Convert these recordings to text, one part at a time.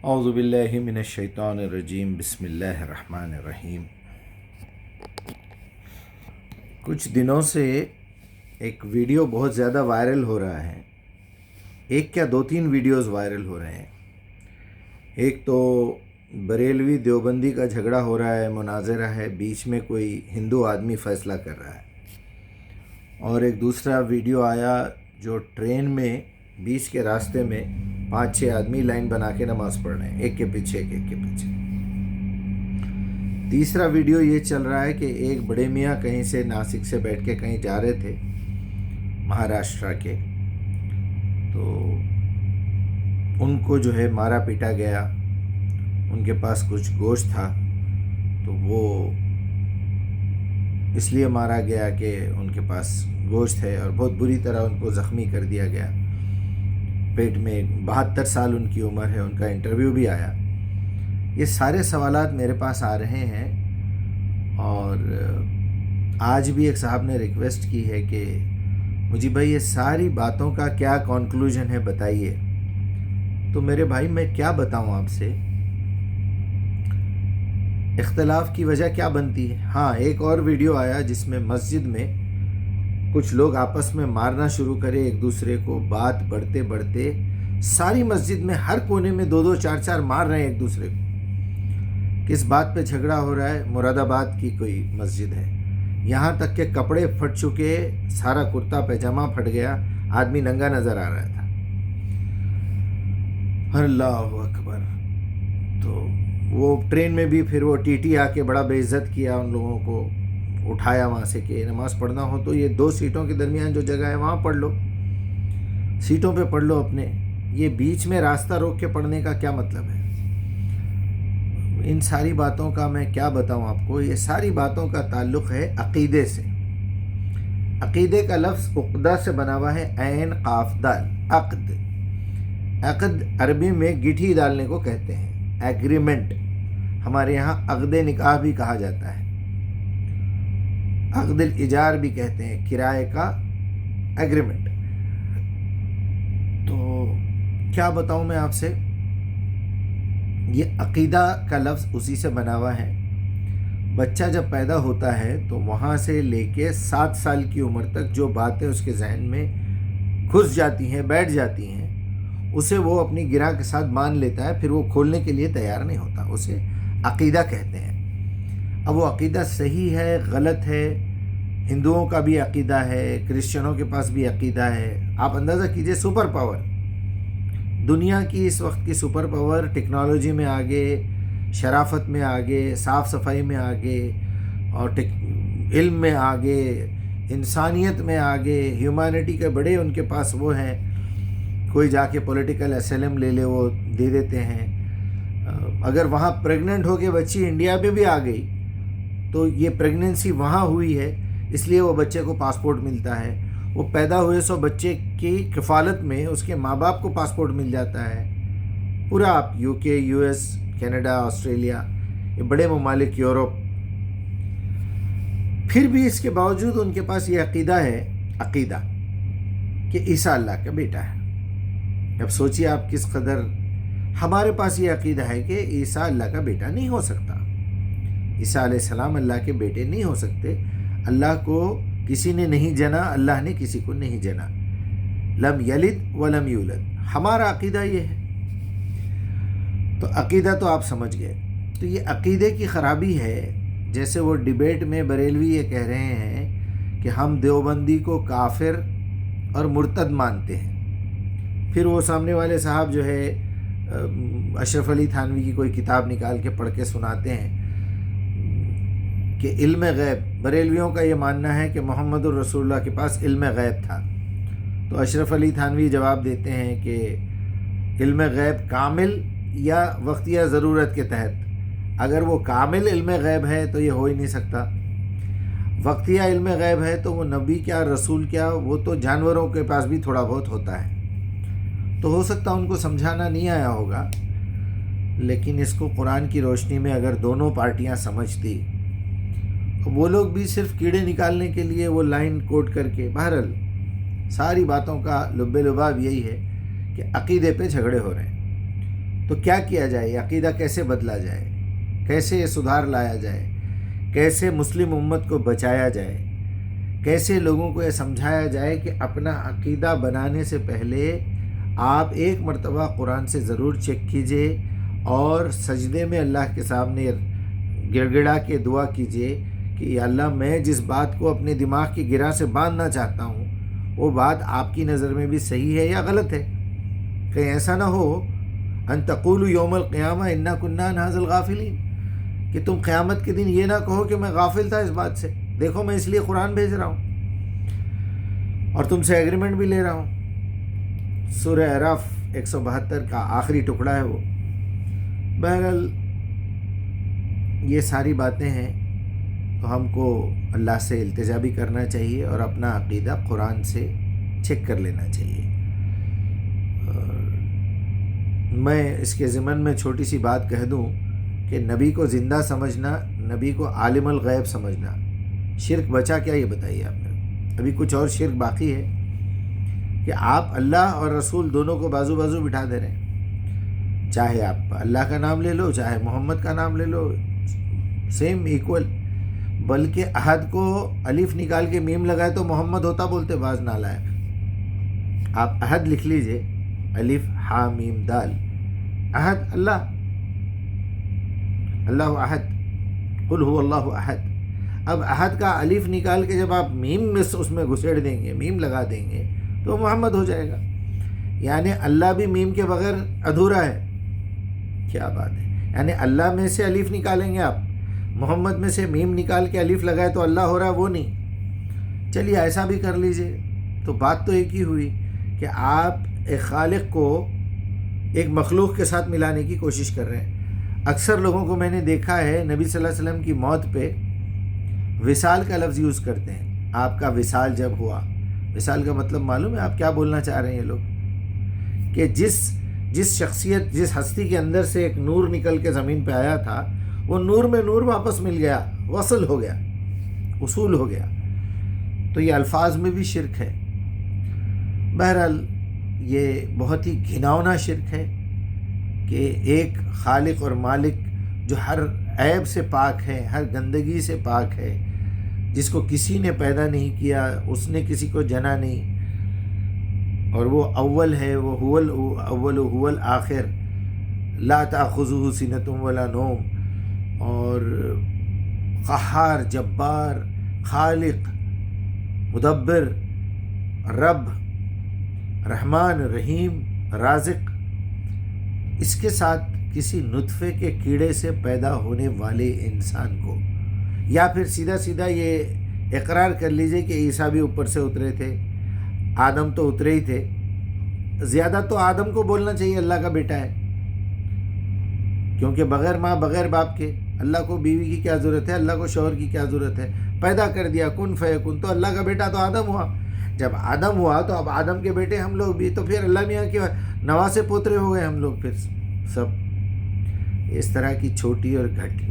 اعوذ باللہ من الشیطان الرجیم، بسم اللہ الرحمن الرحیم۔ کچھ دنوں سے ایک ویڈیو بہت زیادہ وائرل ہو رہا ہے۔ ایک کیا دو تین ویڈیوز وائرل ہو رہے ہیں۔ ایک تو بریلوی دیوبندی کا جھگڑا ہو رہا ہے، مناظرہ ہے، بیچ میں کوئی ہندو آدمی فیصلہ کر رہا ہے، اور ایک دوسرا ویڈیو آیا جو ٹرین میں بیچ کے راستے میں 5-6 آدمی لائن بنا کے نماز پڑھ رہے ہیں، ایک کے پیچھے ایک کے پیچھے۔ تیسرا ویڈیو یہ چل رہا ہے کہ ایک بڑے میاں کہیں سے ناسک سے بیٹھ کے کہیں جا رہے تھے، مہاراشٹرا کے، تو ان کو جو ہے مارا پیٹا گیا۔ ان کے پاس کچھ گوشت تھا تو وہ اس لیے مارا گیا کہ ان کے پاس گوشت ہے، اور بہت بری طرح ان کو زخمی کر دیا گیا پیٹ میں۔ 72 سال ان کی عمر ہے، ان کا انٹرویو بھی آیا۔ یہ سارے سوالات میرے پاس آ رہے ہیں، اور آج بھی ایک صاحب نے ریکویسٹ کی ہے کہ مجھے بھائی یہ ساری باتوں کا کیا کنکلوژن ہے بتائیے۔ تو میرے بھائی میں کیا بتاؤں آپ سے، اختلاف کی وجہ کیا بنتی ہے؟ ہاں، ایک اور ویڈیو آیا جس میں مسجد میں کچھ لوگ آپس میں مارنا شروع کرے ایک دوسرے کو، بات بڑھتے بڑھتے ساری مسجد میں ہر کونے میں 2-2 4-4 مار رہے ہیں ایک دوسرے کو۔ کس بات پہ جھگڑا ہو رہا ہے؟ مراد آباد کی کوئی مسجد ہے، یہاں تک کہ کپڑے پھٹ چکے، سارا کرتا پیجامہ پھٹ گیا، آدمی ننگا نظر آ رہا تھا۔ اللہ اکبر۔ تو وہ ٹرین میں بھی پھر وہ ٹی ٹی آ کے بڑا بے عزت کیا، ان لوگوں کو اٹھایا وہاں سے کہ نماز پڑھنا ہو تو یہ 2 سیٹوں کے درمیان جو جگہ ہے وہاں پڑھ لو، سیٹوں پہ پڑھ لو اپنے، یہ بیچ میں راستہ روک کے پڑھنے کا کیا مطلب ہے؟ ان ساری باتوں کا میں کیا بتاؤں آپ کو۔ یہ ساری باتوں کا تعلق ہے عقیدے سے۔ عقیدے کا لفظ عقدہ سے بنا ہوا ہے، عین قاف دال، عقد۔ عقد عربی میں گٹھی ڈالنے کو کہتے ہیں، ایگریمنٹ۔ ہمارے یہاں عقد نکاح بھی کہا جاتا ہے، عقد الایجار بھی کہتے ہیں، کرائے کا ایگریمنٹ۔ تو کیا بتاؤں میں آپ سے، یہ عقیدہ کا لفظ اسی سے بنا ہوا ہے۔ بچہ جب پیدا ہوتا ہے تو وہاں سے لے کے 7 سال کی عمر تک جو باتیں اس کے ذہن میں گھس جاتی ہیں، بیٹھ جاتی ہیں، اسے وہ اپنی گرہ کے ساتھ مان لیتا ہے، پھر وہ کھولنے کے لیے تیار نہیں ہوتا، اسے عقیدہ کہتے ہیں۔ اب وہ عقیدہ صحیح ہے، غلط ہے، ہندوؤں کا بھی عقیدہ ہے، کرسچنوں کے پاس بھی عقیدہ ہے۔ آپ اندازہ کیجئے، سپر پاور، دنیا کی اس وقت کی سپر پاور، ٹیکنالوجی میں آگے، شرافت میں آگے، صاف صفائی میں آگے، اور علم میں آگے، انسانیت میں آگے، ہیومینٹی کے بڑے ان کے پاس وہ ہیں، کوئی جا کے پولیٹیکل اسائلم لے لے وہ دے دیتے ہیں۔ اگر وہاں پریگننٹ ہو کے بچی انڈیا میں بھی آ گئی تو یہ پریگننسی وہاں ہوئی ہے، اس لیے وہ بچے کو پاسپورٹ ملتا ہے۔ وہ پیدا ہوئے سو بچے کی کفالت میں اس کے ماں باپ کو پاسپورٹ مل جاتا ہے۔ پورا آپ یو کے، یو ایس، کینیڈا، آسٹریلیا، یہ بڑے ممالک، یورپ، پھر بھی اس کے باوجود ان کے پاس یہ عقیدہ ہے، عقیدہ کہ عیسیٰ اللہ کا بیٹا ہے۔ اب سوچیے آپ کس قدر، ہمارے پاس یہ عقیدہ ہے کہ عیسیٰ اللہ کا بیٹا نہیں ہو سکتا، عیسیٰ علیہ السلام اللہ کے بیٹے نہیں ہو سکتے، اللہ کو کسی نے نہیں جنا، اللہ نے کسی کو نہیں جنا، لم یلد ولم یولد، ہمارا عقیدہ یہ ہے۔ تو عقیدہ تو آپ سمجھ گئے۔ تو یہ عقیدے کی خرابی ہے۔ جیسے وہ ڈیبیٹ میں بریلوی یہ کہہ رہے ہیں کہ ہم دیوبندی کو کافر اور مرتد مانتے ہیں، پھر وہ سامنے والے صاحب جو ہے اشرف علی تھانوی کی کوئی کتاب نکال کے پڑھ کے سناتے ہیں کہ علم غیب، بریلویوں کا یہ ماننا ہے کہ محمد الرسول اللہ کے پاس علم غیب تھا۔ تو اشرف علی تھانوی جواب دیتے ہیں کہ علم غیب کامل یا وقتیہ ضرورت کے تحت؟ اگر وہ کامل علم غیب ہے تو یہ ہو ہی نہیں سکتا، وقتیہ علم غیب ہے تو وہ نبی کیا، رسول کیا، وہ تو جانوروں کے پاس بھی تھوڑا بہت ہوتا ہے۔ تو ہو سکتا ان کو سمجھانا نہیں آیا ہوگا، لیکن اس کو قرآن کی روشنی میں اگر دونوں پارٹیاں سمجھتی، وہ لوگ بھی صرف کیڑے نکالنے کے لیے وہ لائن کوٹ کر کے، بہرحال ساری باتوں کا لب لباب یہی ہے کہ عقیدے پہ جھگڑے ہو رہے ہیں۔ تو کیا کیا جائے؟ یہ عقیدہ کیسے بدلا جائے؟ کیسے یہ سدھار لایا جائے؟ کیسے مسلم امت کو بچایا جائے؟ کیسے لوگوں کو یہ سمجھایا جائے کہ اپنا عقیدہ بنانے سے پہلے آپ ایک مرتبہ قرآن سے ضرور چیک کیجئے اور سجدے میں اللہ کے سامنے گڑ گڑا کے دعا کیجئے کہ یا اللہ میں جس بات کو اپنے دماغ کی گرہ سے باندھنا چاہتا ہوں وہ بات آپ کی نظر میں بھی صحیح ہے یا غلط ہے. کہیں ایسا نہ ہو ان تقولوا یوم القیامہ انا کنا عن ھذا الغافلین، کہ تم قیامت کے دن یہ نہ کہو کہ میں غافل تھا اس بات سے، دیکھو میں اس لیے قرآن بھیج رہا ہوں اور تم سے ایگریمنٹ بھی لے رہا ہوں. سورہ اعراف 172 کا آخری ٹکڑا ہے وہ. بہرحال یہ ساری باتیں ہیں تو ہم کو اللہ سے التجا بھی کرنا چاہیے اور اپنا عقیدہ قرآن سے چیک کر لینا چاہیے. میں اس کے ضمن میں چھوٹی سی بات کہہ دوں کہ نبی کو زندہ سمجھنا، نبی کو عالم الغیب سمجھنا، شرک بچا کیا یہ بتائیے آپ نے؟ ابھی کچھ اور شرک باقی ہے کہ آپ اللہ اور رسول دونوں کو بازو بازو بٹھا دے رہے ہیں. چاہے آپ اللہ کا نام لے لو، چاہے محمد کا نام لے لو، سیم ایکول. بلکہ عہد کو الف نکال کے میم لگائے تو محمد ہوتا بولتے بعض نالائق. آپ عہد لکھ لیجئے، الف ہا میم دال، عہد اللہ، اللہ احد، قل هو اللہ احد. اب عہد کا الف نکال کے جب آپ میم میں اس میں گھسیڑ دیں گے، میم لگا دیں گے تو محمد ہو جائے گا. یعنی اللہ بھی میم کے بغیر ادھورا ہے. کیا بات ہے! یعنی اللہ میں سے الف نکالیں گے آپ، محمد میں سے میم نکال کے الف لگائے تو اللہ ہو رہا ہے، وہ نہیں. چلیے ایسا بھی کر لیجئے تو بات تو ایک ہی ہوئی کہ آپ ایک خالق کو ایک مخلوق کے ساتھ ملانے کی کوشش کر رہے ہیں. اکثر لوگوں کو میں نے دیکھا ہے نبی صلی اللہ علیہ وسلم کی موت پہ وصال کا لفظ یوز کرتے ہیں. آپ کا وصال جب ہوا، وصال کا مطلب معلوم ہے آپ کیا بولنا چاہ رہے ہیں یہ لوگ؟ کہ جس شخصیت، جس ہستی کے اندر سے ایک نور نکل کے زمین پہ آیا تھا، وہ نور میں نور واپس مل گیا، وصل ہو گیا، وصول ہو گیا. تو یہ الفاظ میں بھی شرک ہے. بہرحال یہ بہت ہی گھناؤنا شرک ہے کہ ایک خالق اور مالک جو ہر عیب سے پاک ہے، ہر گندگی سے پاک ہے، جس کو کسی نے پیدا نہیں کیا، اس نے کسی کو جنا نہیں، اور وہ اول ہے، وہ هو الاول هو الآخر، لا تأخذه سنة ولا نوم، اور قہار، جبار، خالق، مدبر، رب، رحمان، رحیم، رازق، اس کے ساتھ کسی نطفے کے کیڑے سے پیدا ہونے والے انسان کو، یا پھر سیدھا سیدھا یہ اقرار کر لیجئے کہ عیسیٰ بھی اوپر سے اترے تھے، آدم تو اترے ہی تھے. زیادہ تو آدم کو بولنا چاہیے اللہ کا بیٹا ہے، کیونکہ بغیر ماں بغیر باپ کے اللہ کو بیوی کی کیا ضرورت ہے، اللہ کو شوہر کی کیا ضرورت ہے؟ پیدا کر دیا کن فیکن، تو اللہ کا بیٹا تو آدم ہوا. جب آدم ہوا تو اب آدم کے بیٹے ہم لوگ بھی، تو پھر اللہ میاں کے نواسے پوترے ہو گئے ہم لوگ پھر سب. اس طرح کی چھوٹی اور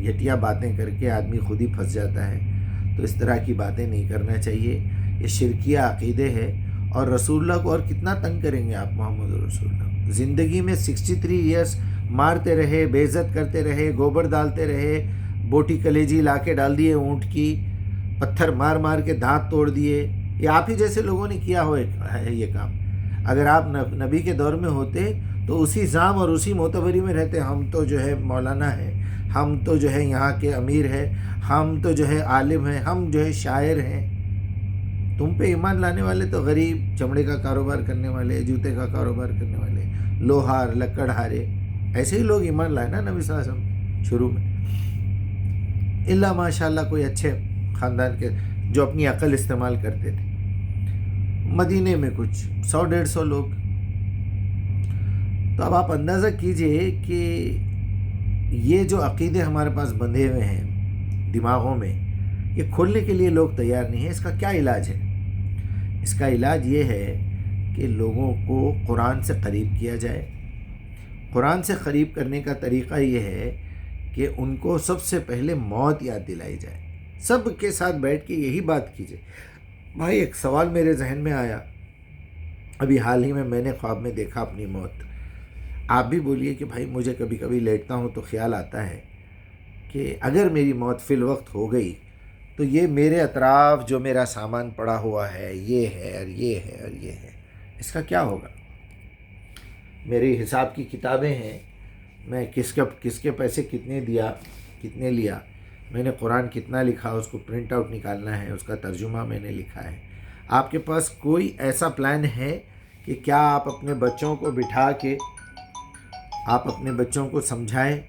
گھٹیا باتیں کر کے آدمی خود ہی پھنس جاتا ہے. تو اس طرح کی باتیں نہیں کرنا چاہیے. یہ شرکیہ عقیدے ہے. اور رسول اللہ کو اور کتنا تنگ کریں گے آپ؟ محمد رسول اللہ زندگی میں 63 ایئرس مارتے رہے، بے عزت کرتے رہے، گوبر ڈالتے رہے، بوٹی کلیجی لا کے ڈال دیے اونٹ کی، پتھر مار مار کے دانت توڑ دیے. یہ آپ ہی جیسے لوگوں نے کیا ہے یہ کام. اگر آپ نبی کے دور میں ہوتے تو اسی زام اور اسی معتبری میں رہتے. ہم تو جو ہے مولانا ہے، ہم تو جو ہے یہاں کے امیر ہے، ہم تو جو ہے عالم ہیں، ہم جو ہے شاعر ہیں. تم پہ ایمان لانے والے تو غریب، چمڑے کا کاروبار کرنے والے، جوتے کا کاروبار کرنے والے، لوہار، لکڑ ہارے، ایسے ہی لوگ ایمان لائے نا نبی صلی اللہ علیہ وسلم شروع میں. اللہ ماشاء اللہ کوئی اچھے خاندان کے جو اپنی عقل استعمال کرتے تھے. مدینے میں کچھ 100-150 لوگ. تو اب آپ اندازہ کیجئے کہ یہ جو عقیدے ہمارے پاس بندھے ہوئے ہیں دماغوں میں، یہ کھولنے کے لیے لوگ تیار نہیں ہیں. اس کا کیا علاج ہے؟ اس کا علاج یہ ہے کہ لوگوں کو قرآن سے قریب کیا جائے. قرآن سے قریب کرنے کا طریقہ یہ ہے کہ ان کو سب سے پہلے موت یاد دلائی جائے. سب کے ساتھ بیٹھ کے یہی بات کیجئے. بھائی ایک سوال میرے ذہن میں آیا، ابھی حال ہی میں نے خواب میں دیکھا اپنی موت. آپ بھی بولیے کہ بھائی مجھے کبھی کبھی لیٹتا ہوں تو خیال آتا ہے کہ اگر میری موت فی الوقت ہو گئی تو یہ میرے اطراف جو میرا سامان پڑا ہوا ہے، یہ ہے اور یہ ہے اور یہ ہے، اس کا کیا ہوگا؟ میری حساب کی کتابیں ہیں، میں کس کے پیسے کتنے دیا، کتنے لیا، میں نے قرآن کتنا لکھا، اس کو پرنٹ آؤٹ نکالنا ہے، اس کا ترجمہ میں نے لکھا ہے۔ آپ کے پاس کوئی ایسا پلان ہے کہ کیا آپ اپنے بچوں کو بٹھا کے آپ اپنے بچوں کو سمجھائیں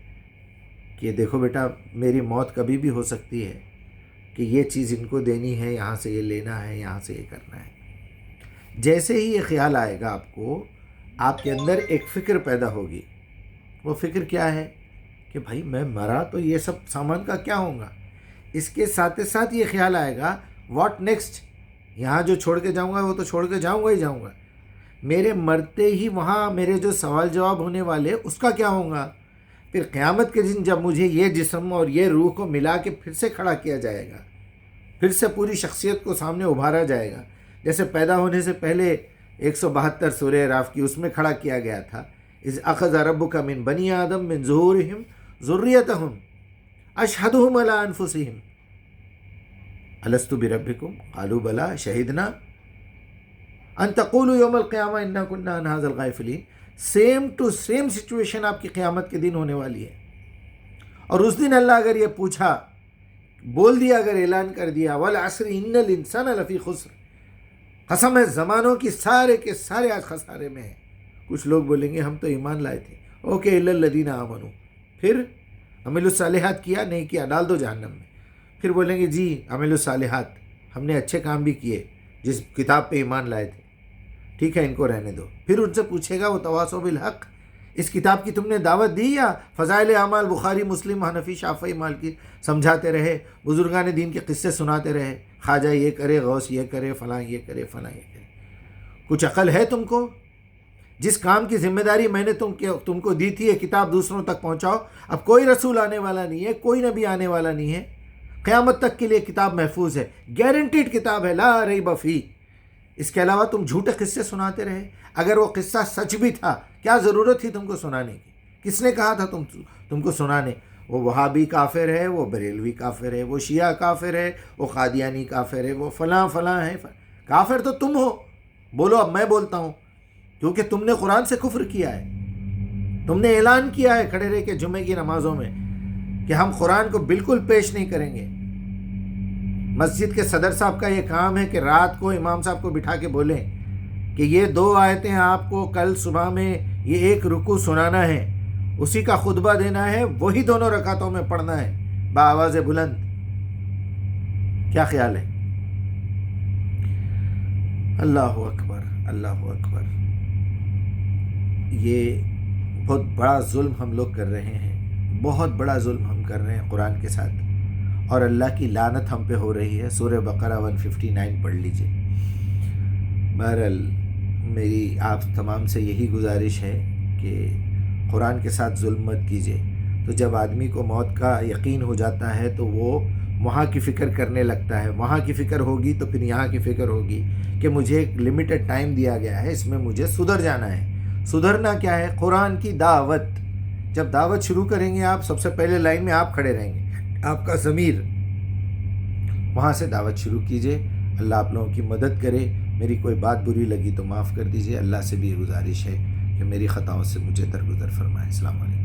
کہ دیکھو بیٹا میری موت کبھی بھی ہو سکتی ہے، کہ یہ چیز ان کو دینی ہے، یہاں سے یہ لینا ہے، یہاں سے یہ کرنا ہے۔ جیسے ہی یہ خیال آئے گا آپ کو، آپ کے اندر ایک فکر پیدا ہوگی۔ وہ فکر کیا ہے کہ بھائی میں مرا تو یہ سب سامان کا کیا ہوگا؟ اس کے ساتھ ساتھ یہ خیال آئے گا واٹ نیکسٹ، یہاں جو چھوڑ کے جاؤں گا وہ تو چھوڑ کے جاؤں گا ہی جاؤں گا، میرے مرتے ہی وہاں میرے جو سوال جواب ہونے والے اس کا کیا ہوگا؟ پھر قیامت کے دن جب مجھے یہ جسم اور یہ روح کو ملا کے پھر سے کھڑا کیا جائے گا، پھر سے پوری شخصیت کو سامنے ابھارا جائے گا، جیسے پیدا ہونے سے پہلے 172 سورہ اعراف کی اس میں کھڑا کیا گیا تھا، اذ اخذ ربک من بنی آدم من ظہورہم ذریتہم اشہدہم علی انفسہم الست بربکم قالوا بلی شہدنا ان تقولوا یوم القیامہ انا کنا عن ھذا الغافلین۔ سیم ٹو سیم سچویشن آپ کی قیامت کے دن ہونے والی ہے۔ اور اس دن اللہ اگر یہ پوچھا، بول دیا، اگر اعلان کر دیا والعصر ان الانسان لفی خسر، قسم ہے زمانوں کی سارے کے سارے آج خسارے میں ہیں۔ کچھ لوگ بولیں گے ہم تو ایمان لائے تھے، اوکے الا الذین آمنوا، پھر عمل الصالحات کیا نہیں کیا ڈال دو جہنم میں۔ پھر بولیں گے جی عمل الصالحات، ہم نے اچھے کام بھی کیے جس کتاب پہ ایمان لائے تھے، ٹھیک ہے ان کو رہنے دو۔ پھر ان سے پوچھے گا وہ تواصوا بالحق، اس کتاب کی تم نے دعوت دی یا فضائل اعمال بخاری مسلم حنفی شافعی مالکی سمجھاتے رہے، بزرگان دین کے قصے سناتے رہے، خواجہ یہ کرے، غوث یہ کرے، فلاں یہ کرے، فلاں یہ کرے؟ کچھ عقل ہے تم کو؟ جس کام کی ذمہ داری میں نے تم کو دی تھی یہ کتاب دوسروں تک پہنچاؤ۔ اب کوئی رسول آنے والا نہیں ہے، کوئی نبی آنے والا نہیں ہے، قیامت تک کے لیے کتاب محفوظ ہے، گارنٹیڈ کتاب ہے، لا ریب فیہ۔ اس کے علاوہ تم جھوٹے قصے سناتے رہے۔ اگر وہ قصہ سچ بھی تھا کیا ضرورت تھی تم کو سنانے کی؟ کس نے کہا تھا تم کو سنانے؟ وہ وہابی کافر ہے، وہ بریلوی کافر ہے، وہ شیعہ کافر ہے، وہ قادیانی کافر ہے، وہ فلاں فلاں ہے۔ کافر تو تم ہو، بولو اب میں بولتا ہوں، کیونکہ تم نے قرآن سے کفر کیا ہے۔ تم نے اعلان کیا ہے کھڑے رہ کے جمعے کی نمازوں میں کہ ہم قرآن کو بالکل پیش نہیں کریں گے۔ مسجد کے صدر صاحب کا یہ کام ہے کہ رات کو امام صاحب کو بٹھا کے بولیں کہ یہ 2 آیتیں آپ کو کل صبح میں یہ 1 رکوع سنانا ہے، اسی کا خطبہ دینا ہے، وہی دونوں رکعتوں میں پڑھنا ہے بآواز بلند۔ کیا خیال ہے؟ اللہ اکبر، اللہ اکبر۔ یہ بہت بڑا ظلم ہم لوگ کر رہے ہیں، بہت بڑا ظلم ہم کر رہے ہیں قرآن کے ساتھ، اور اللہ کی لعنت ہم پہ ہو رہی ہے۔ سورہ بقرہ 159 پڑھ لیجئے۔ بہرحال میری آپ تمام سے یہی گزارش ہے کہ قرآن کے ساتھ ظلم مت کیجیے۔ تو جب آدمی کو موت کا یقین ہو جاتا ہے تو وہ وہاں کی فکر کرنے لگتا ہے، وہاں کی فکر ہوگی تو پھر یہاں کی فکر ہوگی کہ مجھے ایک لمیٹڈ ٹائم دیا گیا ہے، اس میں مجھے سدھر جانا ہے۔ سدھرنا کیا ہے؟ قرآن کی دعوت۔ جب دعوت شروع کریں گے آپ، سب سے پہلے لائن میں آپ کھڑے رہیں گے، آپ کا ضمیر، وہاں سے دعوت شروع کیجئے۔ اللہ آپ لوگوں کی مدد کرے۔ میری کوئی بات بری لگی تو معاف کر دیجئے۔ اللہ سے بھی یہ گزارش ہے کہ میری خطاؤں سے مجھے درگزر فرمائے۔ السلام علیکم۔